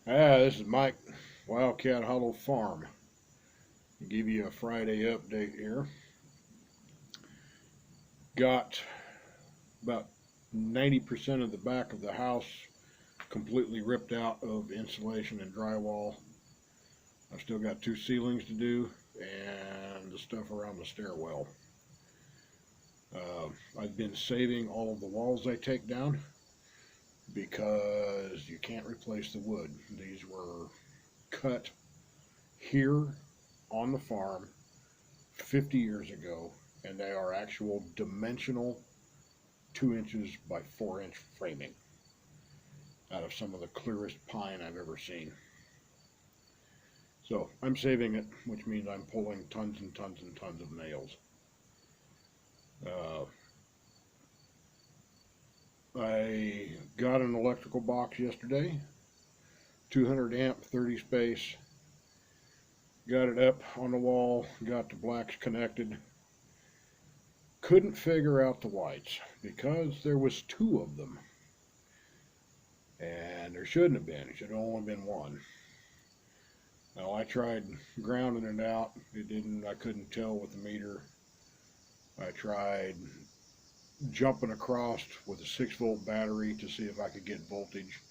This is Mike, Wildcat Hollow Farm. I'll give you a Friday update here. Got about 90% of the back of the house completely ripped out of insulation and drywall. I've still got two ceilings to do and the stuff around the stairwell. I've been saving all of the walls I take down because you can't replace the wood. These were cut here on the farm 50 years ago, and they are actual dimensional 2 inches by 4 inch framing out of some of the clearest pine I've ever seen. So I'm saving it, which means I'm pulling tons and tons and tons of nails. I got an electrical box yesterday, 200 amp, 30 space. Got it up on the wall, got the blacks connected. Couldn't figure out the whites because there was two of them. And there shouldn't have been. It should have only been one. Now I tried grounding it out. I couldn't tell with the meter. I tried jumping across with a 6-volt battery to see if I could get voltage.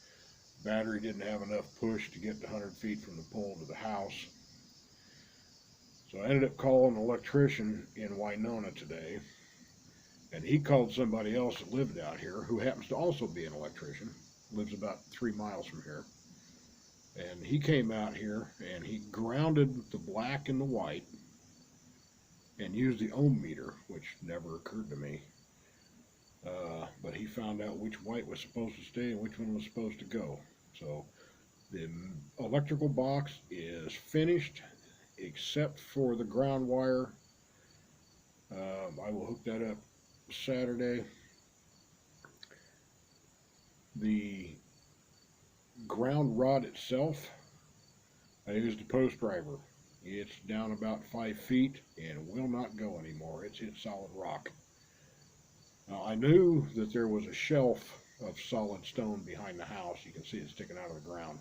Battery didn't have enough push to get to 100 feet from the pole to the house. So I ended up calling an electrician in Winona today, and he called somebody else that lived out here who happens to also be an electrician, lives about 3 miles from here. And he came out here and he grounded the black and the white and used the ohm meter, which never occurred to me. But he found out which white was supposed to stay and which one was supposed to go. So the electrical box is finished except for the ground wire. I will hook that up Saturday. The ground rod itself, I used a post driver. It's down about 5 feet and will not go anymore. It's hit solid rock. Now, I knew that there was a shelf of solid stone behind the house. You can see it sticking out of the ground.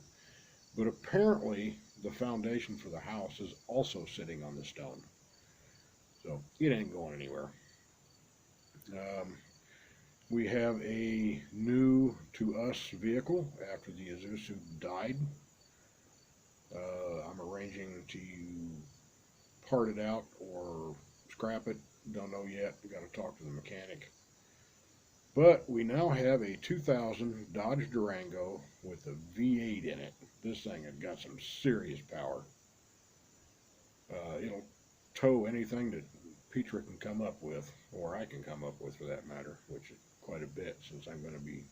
But apparently the foundation for the house is also sitting on the stone. So it ain't going anywhere. We have a new to us vehicle after the Isuzu died. I'm arranging to part it out or scrap it. Don't know yet. We got to talk to the mechanic. But we now have a 2000 Dodge Durango with a V8 in it. This thing has got some serious power. It'll tow anything that Petra can come up with, or I can come up with for that matter, which is quite a bit since I'm going to be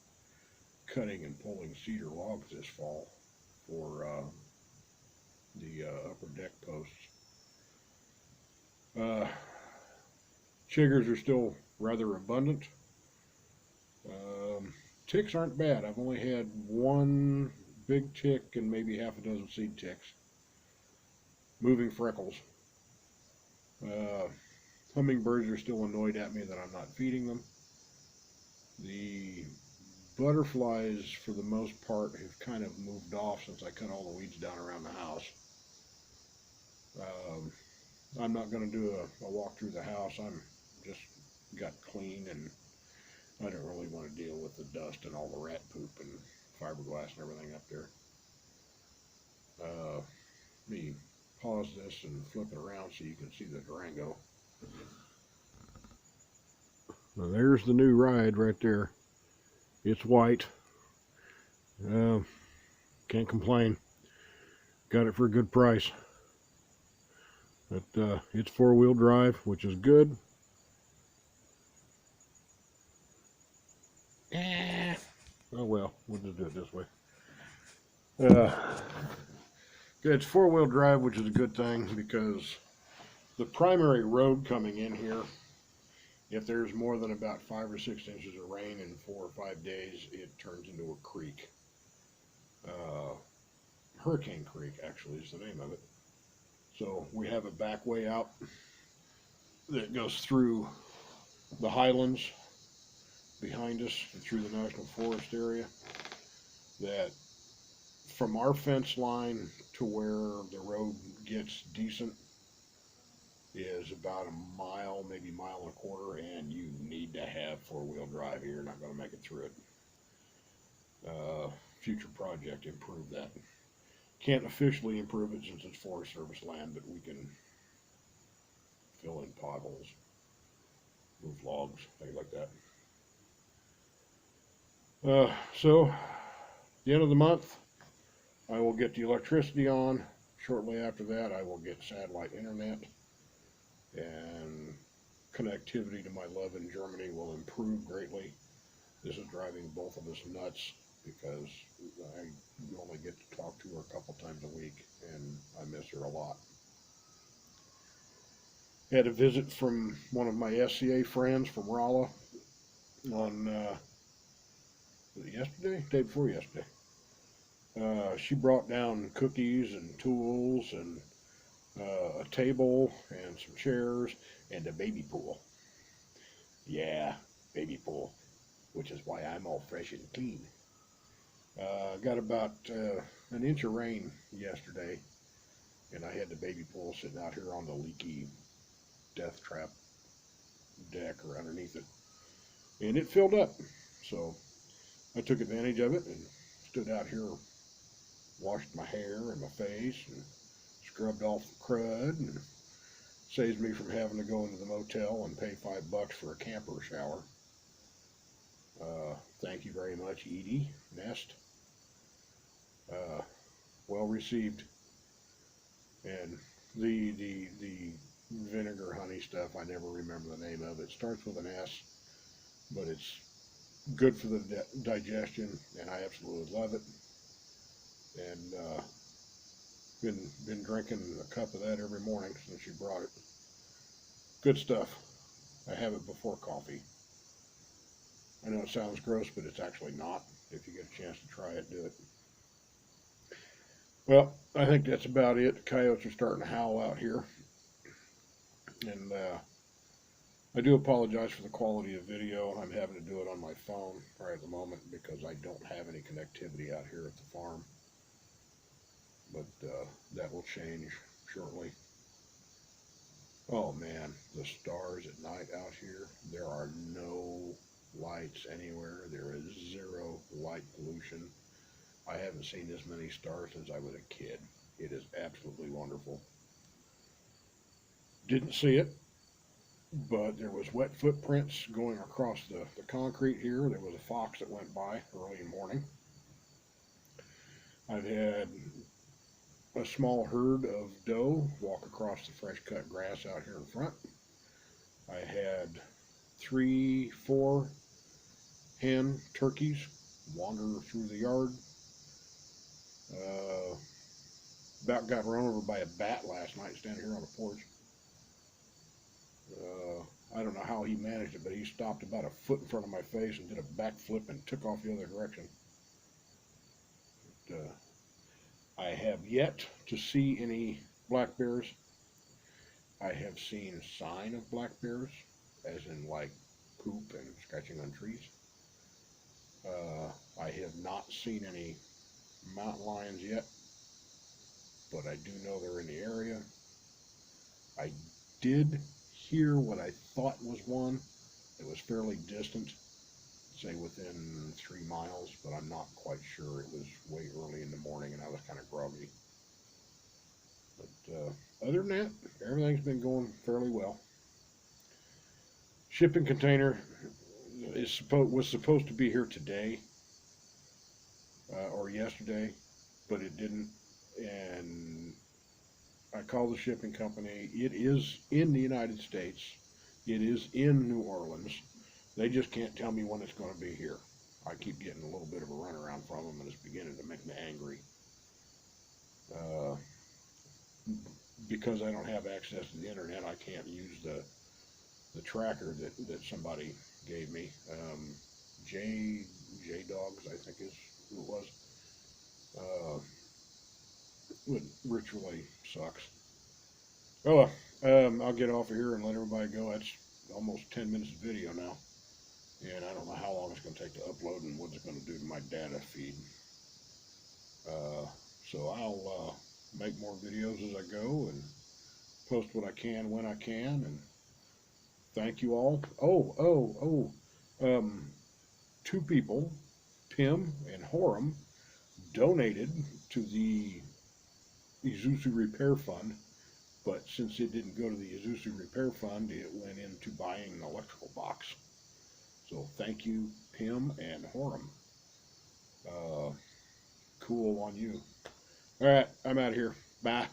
cutting and pulling cedar logs this fall for the upper deck posts. Chiggers are still rather abundant. Ticks aren't bad. I've only had one big tick and maybe half a dozen seed ticks. Moving freckles. Hummingbirds are still annoyed at me that I'm not feeding them. The butterflies, for the most part, have kind of moved off since I cut all the weeds down around the house. I'm not going to do a walk through the house. I'm just got clean, and I don't really want to deal with the dust and all the rat poop and fiberglass and everything up there. Let me pause this and flip it around so you can see the Durango. Now there's the new ride right there. It's white. Can't complain. Got it for a good price. But it's 4-wheel drive, which is good. Oh well, we'll just do it this way. It's 4-wheel drive, which is a good thing because the primary road coming in here, if there's more than about 5 or 6 inches of rain in 4 or 5 days, it turns into a creek. Hurricane Creek, actually, is the name of it. So we have a back way out that goes through the highlands behind us and through the National Forest area that from our fence line to where the road gets decent is about a mile, maybe mile and a quarter, and you need to have four-wheel drive here. You're not going to make it through it. Future project, improve that. Can't officially improve it since it's Forest Service land, but we can fill in potholes, move logs, things like that. So, the end of the month, I will get the electricity on. Shortly after that, I will get satellite internet, and connectivity to my love in Germany will improve greatly. This is driving both of us nuts because I only get to talk to her a couple times a week, and I miss her a lot. Had a visit from one of my SCA friends from Rolla on, was it yesterday? Day before yesterday. She brought down cookies and tools and a table and some chairs and a baby pool. Yeah, baby pool, which is why I'm all fresh and clean. Got about an inch of rain yesterday, and I had the baby pool sitting out here on the leaky death trap deck or underneath it, and it filled up. So I took advantage of it and stood out here, washed my hair and my face, and scrubbed off the crud, and saves me from having to go into the motel and pay $5 for a camper shower. Thank you very much, Edie Nest. Well received. And the vinegar honey stuff, I never remember the name of it. It starts with an S, but it's good for the digestion, and I absolutely love it. And been drinking a cup of that every morning since she brought it. Good stuff. I have it before coffee. I know it sounds gross, but it's actually not. If you get a chance to try it, do it. Well, I think that's about it. The coyotes are starting to howl out here. And I do apologize for the quality of video. I'm having to do it on my phone right at the moment because I don't have any connectivity out here at the farm. But that will change shortly. Oh man, the stars at night out here. There are no lights anywhere. There is zero light pollution. I haven't seen this many stars since I was a kid. It is absolutely wonderful. Didn't see it, but there was wet footprints going across the concrete here. There was a fox that went by early in the morning. I've had a small herd of doe walk across the fresh cut grass out here in front. I had 3, 4 hen turkeys wander through the yard. About got run over by a bat last night standing here on the porch. I don't know how he managed it, but he stopped about a foot in front of my face and did a backflip and took off the other direction. But, I have yet to see any black bears. I have seen sign of black bears, as in like poop and scratching on trees. I have not seen any mountain lions yet, but I do know they're in the area. I did hear what I thought was one. It was fairly distant, say within 3 miles, but I'm not quite sure. It was way early in the morning and I was kind of groggy. But other than that, everything's been going fairly well. Shipping container was supposed to be here today or yesterday, but it didn't. And I called the shipping company. It is in the United States. It is in New Orleans. They just can't tell me when it's going to be here. I keep getting a little bit of a runaround from them, and it's beginning to make me angry. Because I don't have access to the internet, I can't use the tracker that somebody gave me. J Dogs, I think is who it was. Which really sucks. Oh, I'll get off of here and let everybody go. That's almost 10 minutes of video now. And I don't know how long it's going to take to upload and what it's going to do to my data feed. So I'll make more videos as I go and post what I can when I can. And thank you all. Um, two people, Pim and Horam, donated to the Isuzu Repair Fund, but since it didn't go to the Isuzu Repair Fund, it went into buying an electrical box. So thank you, Pim and Horam. Cool on you. All right, I'm out of here. Bye.